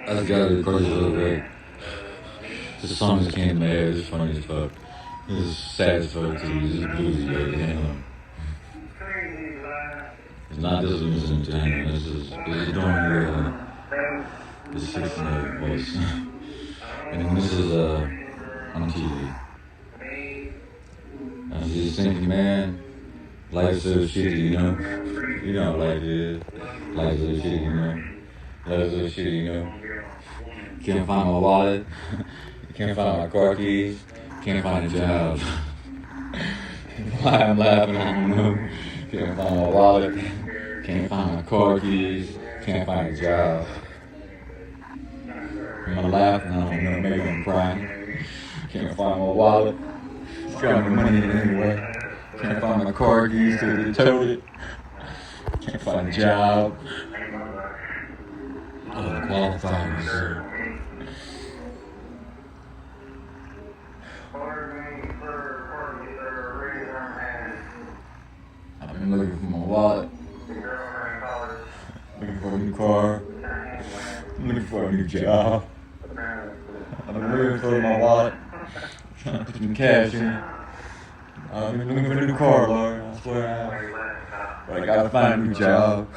I just gotta record this real quick. This song just came to my head. It's funny as fuck. It's sad as fuck too. This is bluesy, but damn. It's not this one, it's entertainment. This is doing the 6-note voice. And this is on TV. I'm just thinking, man, life's so shitty, you know? You know how life is. Life's so shitty, you know? Life's so shitty, you know? Can't find my wallet. Can't find my car keys. Can't find a job. Why I'm laughing, I don't know. Can't find my wallet. Can't find my car keys. Can't find a job. I'm laughing, I don't know. Maybe I'm crying. Can't find my wallet. Got my money anyway. Can't find my car keys till they towed it. Can't find a job. I'm qualified, sir. I've been looking for my wallet. Looking for a new car. Looking for a new job. I've been looking for my wallet. Trying to put some cash in. I've been looking for a new car, Lord. I swear I have. But I gotta find a new job.